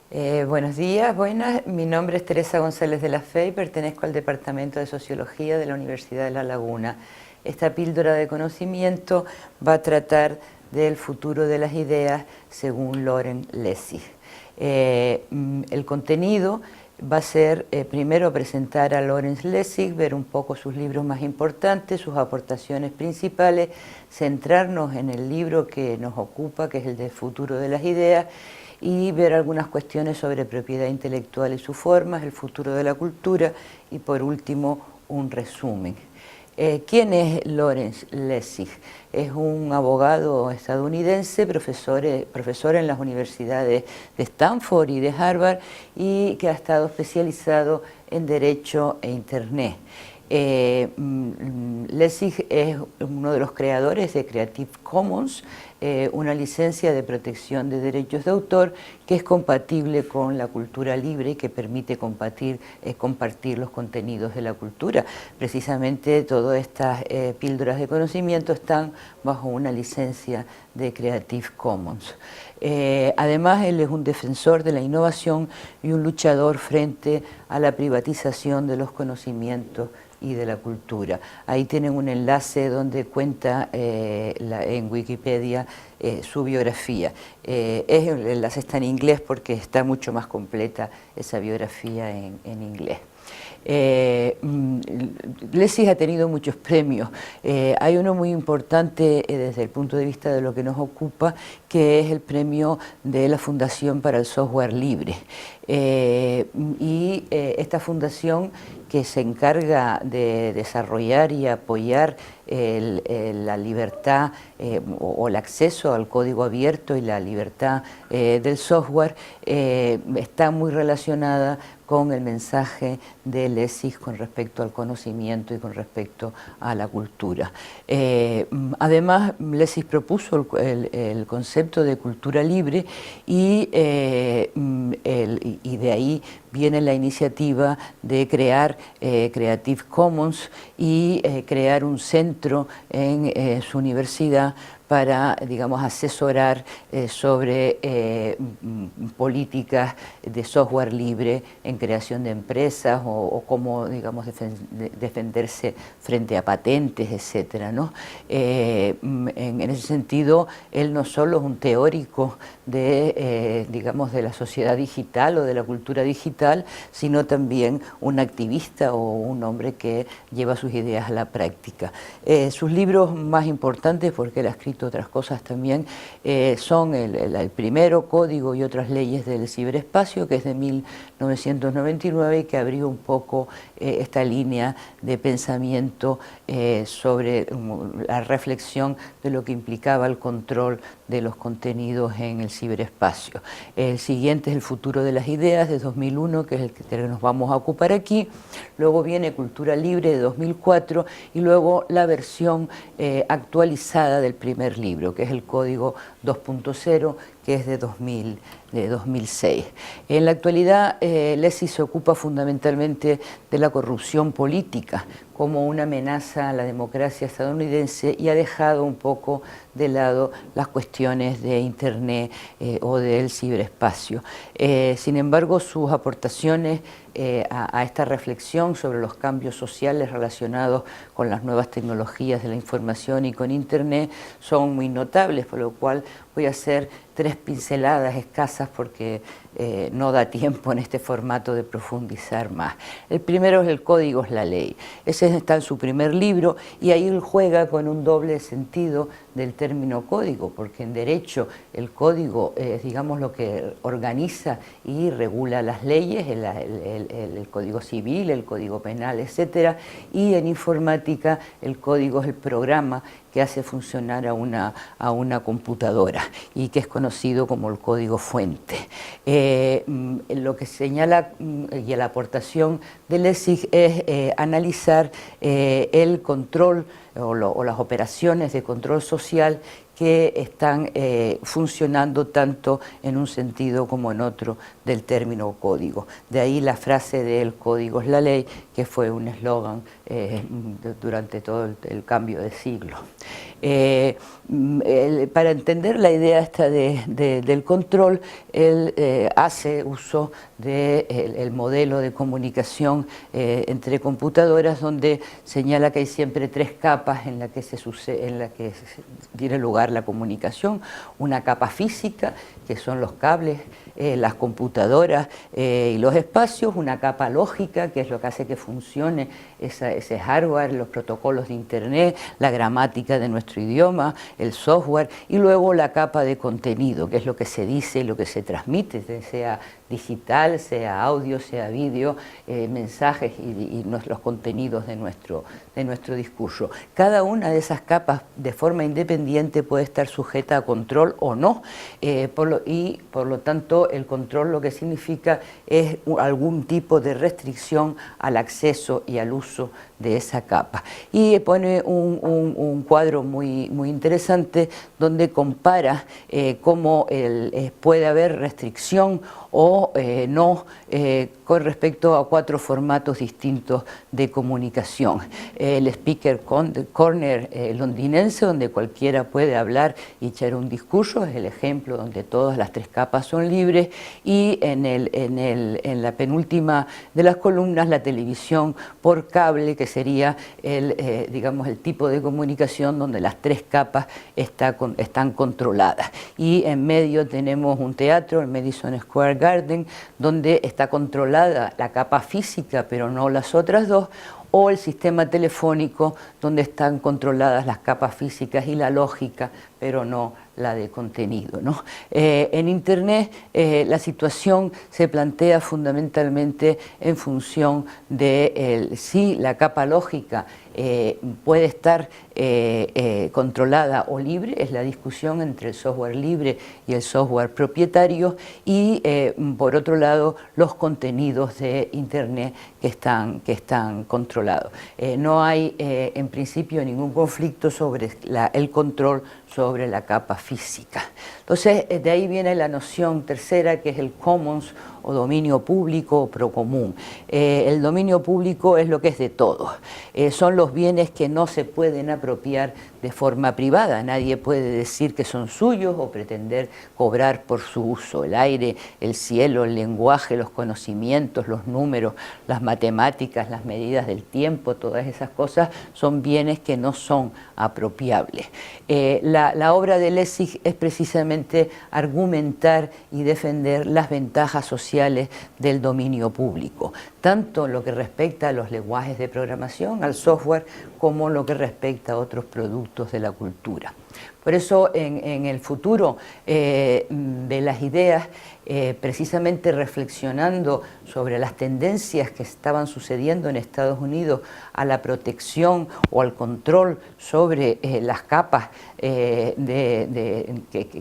Buenos días, buenas. Mi nombre es Teresa González de la Fe y pertenezco al Departamento de Sociología de la Universidad de La Laguna. Esta píldora de conocimiento va a tratar del futuro de las ideas según Loren Lessig. El contenido va a ser primero presentar a Loren Lessig, ver un poco sus libros más importantes, sus aportaciones principales, centrarnos en el libro que nos ocupa, que es el del futuro de las ideas, y ver algunas cuestiones sobre propiedad intelectual y sus formas, el futuro de la cultura y por último un resumen. ¿Quién es Loren Lessig? Es un abogado estadounidense, profesor en las universidades de Stanford y de Harvard y que ha estado especializado en Derecho e Internet. Lessig es uno de los creadores de Creative Commons, una licencia de protección de derechos de autor que es compatible con la cultura libre y que permite compartir los contenidos de la cultura. Precisamente todas estas píldoras de conocimiento están bajo una licencia de Creative Commons. Además, él es un defensor de la innovación y un luchador frente a la privatización de los conocimientos y de la cultura. Ahí tienen un enlace donde cuenta en Wikipedia su biografía. El enlace está en inglés porque está mucho más completa esa biografía en inglés. Lessig ha tenido muchos premios. Hay uno muy importante desde el punto de vista de lo que nos ocupa, que es el premio de la Fundación para el Software Libre. Esta fundación, que se encarga de desarrollar y apoyar la libertad o el acceso al código abierto y la libertad del software, está muy relacionada con el mensaje de Lessig con respecto al conocimiento y con respecto a la cultura. Además, Lessig propuso el concepto de cultura libre y de ahí viene la iniciativa de crear Creative Commons y crear un centro en su universidad para, digamos, asesorar sobre políticas de software libre en creación de empresas o cómo, digamos, defenderse frente a patentes, etcétera, ¿no? En ese sentido, él no solo es un teórico digamos, de la sociedad digital o de la cultura digital, sino también un activista o un hombre que lleva sus ideas a la práctica. Sus libros más importantes, porque él ha escrito otras cosas también, son el primero, Código y otras leyes del ciberespacio, que es de 1999 y que abrió un poco esta línea de pensamiento sobre la reflexión de lo que implicaba el control de los contenidos en el ciberespacio. El siguiente es El futuro de las ideas, de 2001, que es el que nos vamos a ocupar aquí. Luego viene Cultura libre, de 2004, y luego la versión actualizada del primer libro, que es el Código 2.0, que es de 2006. En la actualidad, Lessig se ocupa fundamentalmente de la corrupción política como una amenaza a la democracia estadounidense y ha dejado un poco de lado las cuestiones de Internet o del ciberespacio. Sin embargo, sus aportaciones a esta reflexión sobre los cambios sociales relacionados con las nuevas tecnologías de la información y con Internet son muy notables, por lo cual voy a hacer 3 pinceladas escasas porque no da tiempo en este formato de profundizar más. El primero es El código es la ley. Ese está en su primer libro y ahí él juega con un doble sentido del término código, porque en derecho el código es, digamos, lo que organiza y regula las leyes, el código civil, el código penal, etcétera, y en informática el código es el programa que hace funcionar a una computadora y que es conocido como el código fuente. Lo que señala y la aportación de Lessig es analizar el control o las operaciones de control social que están funcionando tanto en un sentido como en otro del término código. De ahí la frase de "el código es la ley", que fue un eslogan durante todo el cambio de siglo. Para entender la idea esta del control, él hace uso del modelo de comunicación entre computadoras, donde señala que hay siempre tres capas en la que tiene lugar la comunicación. Una capa física, que son los cables, las computadoras y los espacios; una capa lógica, que es lo que hace que funcione ese hardware, los protocolos de internet, la gramática de nuestro idioma, el software; y luego la capa de contenido, que es lo que se dice, lo que se transmite, sea digital, sea audio, sea vídeo, mensajes y los contenidos de nuestro discurso. Cada una de esas capas, de forma independiente, puede estar sujeta a control o no, por lo tanto el control lo que significa es algún tipo de restricción al acceso y al uso de esa capa. Y pone un cuadro muy interesante donde compara cómo puede haber restricción o no con respecto a 4 formatos distintos de comunicación. El speaker corner londinense, donde cualquiera puede hablar y echar un discurso, es el ejemplo donde todas las 3 capas son libres; y en la penúltima de las columnas, la televisión por cable, que sería digamos, el tipo de comunicación donde las 3 capas están controladas. Y en medio tenemos un teatro, el Madison Square Garden, donde está controlada la capa física pero no las otras 2, o el sistema telefónico, donde están controladas las capas físicas y la lógica, pero no la de contenido, ¿no? En Internet la situación se plantea fundamentalmente en función de si la capa lógica puede estar controlada o libre. Es la discusión entre el software libre y el software propietario; y por otro lado, los contenidos de Internet que están controlados. No hay en principio ningún conflicto sobre el control sobre la capa física. Entonces, de ahí viene la noción tercera, que es el commons, o dominio público o procomún. El dominio público es lo que es de todos. Son los bienes que no se pueden apropiar de forma privada. Nadie puede decir que son suyos o pretender cobrar por su uso. El aire, el cielo, el lenguaje, los conocimientos, los números, las matemáticas, las medidas del tiempo, todas esas cosas son bienes que no son apropiables. La obra de Lessig es precisamente argumentar y defender las ventajas sociales del dominio público, tanto lo que respecta a los lenguajes de programación, al software, como lo que respecta a otros productos de la cultura. Por eso en el futuro de las ideas, precisamente reflexionando sobre las tendencias que estaban sucediendo en Estados Unidos a la protección o al control sobre las capas que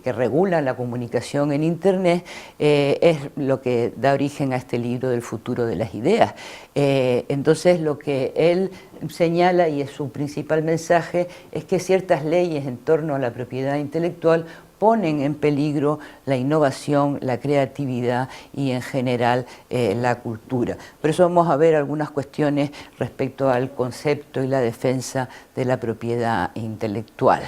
regulan la comunicación en Internet, es lo que da origen a este libro del futuro de las ideas. Entonces, lo que él señala, y es su principal mensaje, es que ciertas leyes en torno a la propiedad intelectual ponen en peligro la innovación, la creatividad y en general la cultura. Por eso vamos a ver algunas cuestiones respecto al concepto y la defensa de la propiedad intelectual.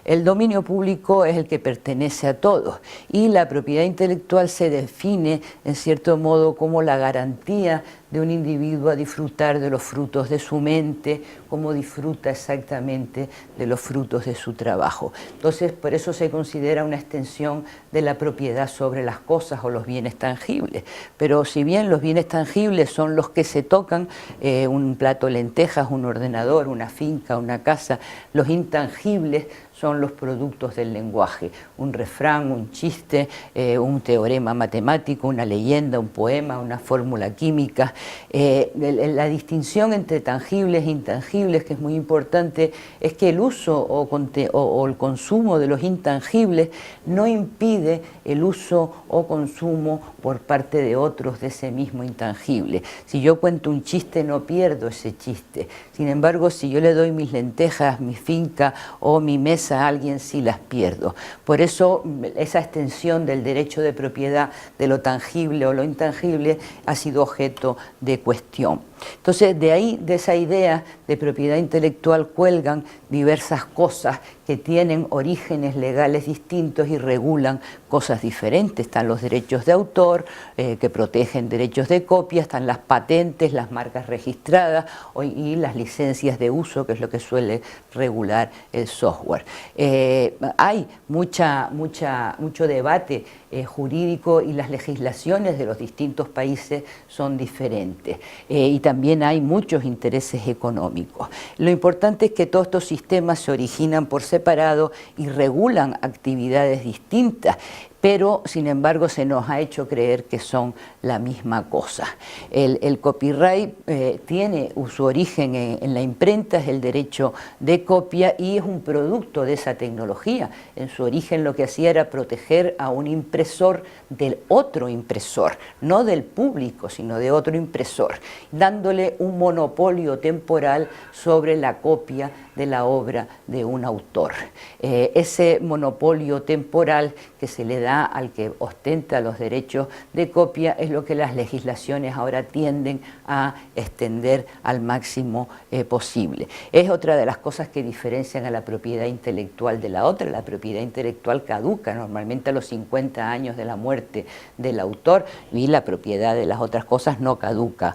El dominio público es el que pertenece a todos, y la propiedad intelectual se define en cierto modo como la garantía de un individuo a disfrutar de los frutos de su mente, como disfruta exactamente de los frutos de su trabajo. Entonces, por eso se considera una extensión de la propiedad sobre las cosas o los bienes tangibles. Pero si bien los bienes tangibles son los que se tocan, un plato de lentejas, un ordenador, una finca, una casa, los intangibles son los productos del lenguaje, un refrán, un chiste, un teorema matemático, una leyenda, un poema, una fórmula química. La distinción entre tangibles e intangibles, que es muy importante, es que el uso o el consumo de los intangibles no impide el uso o consumo por parte de otros de ese mismo intangible. Si yo cuento un chiste, no pierdo ese chiste. Sin embargo, si yo le doy mis lentejas, mi finca o mi mesa a alguien, sí las pierdo. Por eso esa extensión del derecho de propiedad de lo tangible o lo intangible ha sido objeto de cuestión. Entonces, de ahí, de esa idea de propiedad intelectual, cuelgan diversas cosas que tienen orígenes legales distintos y regulan cosas diferentes. Están los derechos de autor, que protegen derechos de copia, están las patentes, las marcas registradas y las licencias de uso, que es lo que suele regular el software. Hay mucho debate jurídico y las legislaciones de los distintos países son diferentes. Y también hay muchos intereses económicos. Lo importante es que todos estos sistemas se originan por separado y regulan actividades distintas, pero sin embargo se nos ha hecho creer que son la misma cosa. El copyright tiene su origen en la imprenta, es el derecho de copia y es un producto de esa tecnología. En su origen lo que hacía era proteger a un impresor del otro impresor, no del público, sino de otro impresor, dándole un monopolio temporal sobre la copia de la obra de un autor. Ese monopolio temporal que se le da al que ostenta los derechos de copia es lo que las legislaciones ahora tienden a extender al máximo posible. Es otra de las cosas que diferencian a la propiedad intelectual de la otra. La propiedad intelectual caduca normalmente a los 50 años de la muerte del autor y la propiedad de las otras cosas no caduca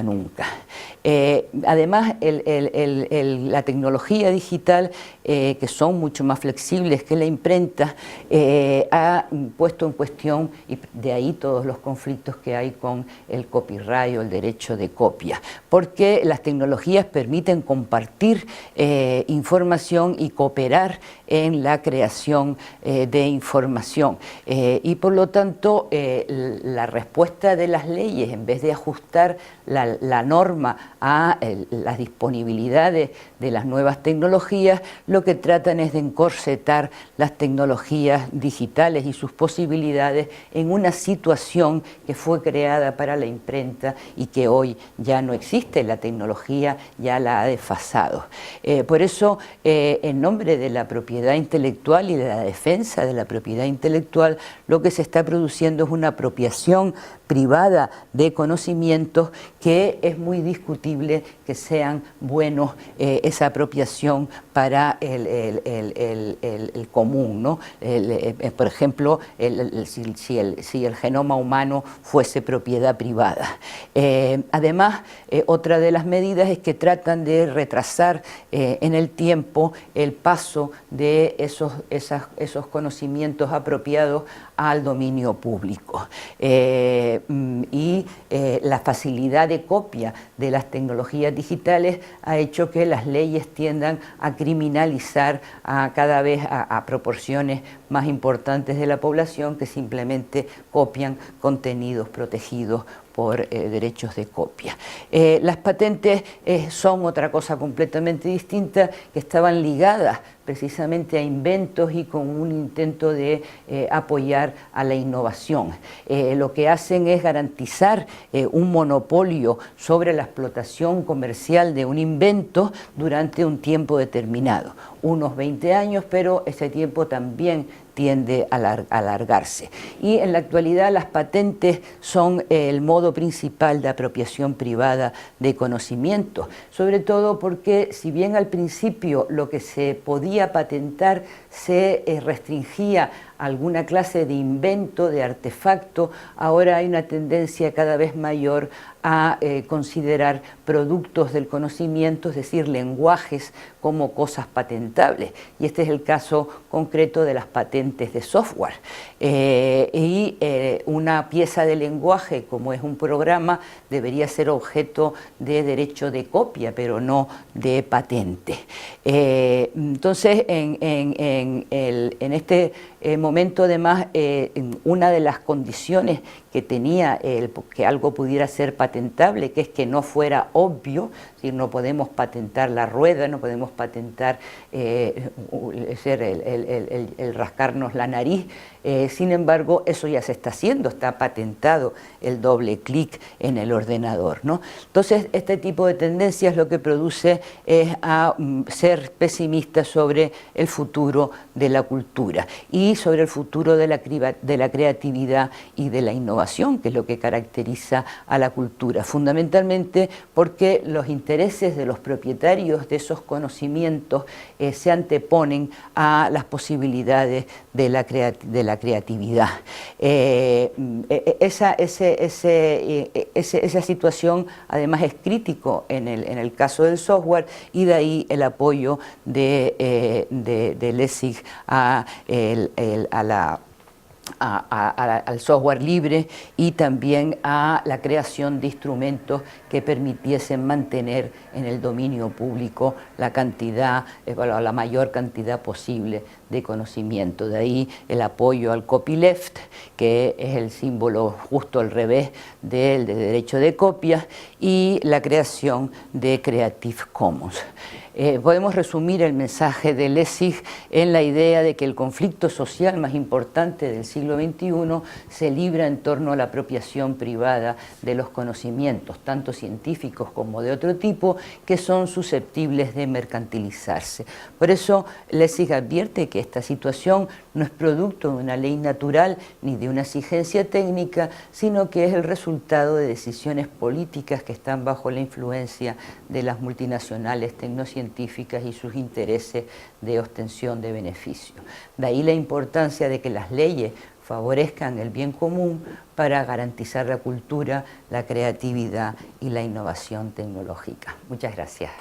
nunca. Además, la tecnología digital, que son mucho más flexibles que la imprenta, ha puesto en cuestión, y de ahí todos los conflictos que hay con el copyright o el derecho de copia, porque las tecnologías permiten compartir información y cooperar en la creación de información. Y por lo tanto, la respuesta de las leyes, en vez de ajustar la norma a las disponibilidades de las nuevas tecnologías, lo que tratan es de encorsetar las tecnologías digitales y sus posibilidades en una situación que fue creada para la imprenta y que hoy ya no existe. La tecnología ya la ha desfasado. Por eso, en nombre de la propiedad intelectual y de la defensa de la propiedad intelectual, lo que se está produciendo es una apropiación privada de conocimientos que es muy discutible que sean buenos esa apropiación para el común, ¿no? Por ejemplo, si el genoma humano fuese propiedad privada. Además, otra de las medidas es que tratan de retrasar en el tiempo el paso de esos conocimientos apropiados al dominio público. Y la facilidad de copia de las tecnologías digitales ha hecho que las leyes tiendan a criminalizar cada vez a proporciones más importantes de la población que simplemente copian contenidos protegidos por derechos de copia. Las patentes son otra cosa completamente distinta, que estaban ligadas precisamente a inventos y con un intento de apoyar a la innovación. Lo que hacen es garantizar un monopolio sobre la explotación comercial de un invento durante un tiempo determinado, unos 20 años, pero ese tiempo también tiende a alargarse. Y en la actualidad las patentes son el modo principal de apropiación privada de conocimientos, sobre todo porque si bien al principio lo que se podía patentar se restringía a alguna clase de invento, de artefacto, ahora hay una tendencia cada vez mayor a considerar productos del conocimiento, es decir, lenguajes como cosas patentables. Y este es el caso concreto de las patentes de software. Una pieza de lenguaje, como es un programa, debería ser objeto de derecho de copia, pero no de patente. Entonces, en este momento, además, una de las condiciones que tenía que algo pudiera ser patentable, que es que no fuera obvio, es decir, no podemos patentar la rueda, no podemos patentar el rascarnos la nariz, Sin embargo, eso ya se está haciendo, está patentado el doble clic en el ordenador, ¿no? Entonces, este tipo de tendencias lo que produce es a ser pesimista sobre el futuro de la cultura y sobre el futuro de la creatividad y de la innovación, que es lo que caracteriza a la cultura, fundamentalmente porque los intereses de los propietarios de esos conocimientos se anteponen a las posibilidades de la creatividad. Esa situación además es crítico en el caso del software, y de ahí el apoyo de Lessig al software libre y también a la creación de instrumentos que permitiesen mantener en el dominio público la mayor cantidad posible de conocimiento. De ahí el apoyo al copyleft, que es el símbolo justo al revés del de derecho de copia, y la creación de Creative Commons. Podemos resumir el mensaje de Lessig en la idea de que el conflicto social más importante del siglo XXI se libra en torno a la apropiación privada de los conocimientos, tanto científicos como de otro tipo, que son susceptibles de mercantilizarse. Por eso Lessig advierte que esta situación no es producto de una ley natural ni de una exigencia técnica, sino que es el resultado de decisiones políticas que están bajo la influencia de las multinacionales tecnocientíficas y sus intereses de obtención de beneficios. De ahí la importancia de que las leyes favorezcan el bien común para garantizar la cultura, la creatividad y la innovación tecnológica. Muchas gracias.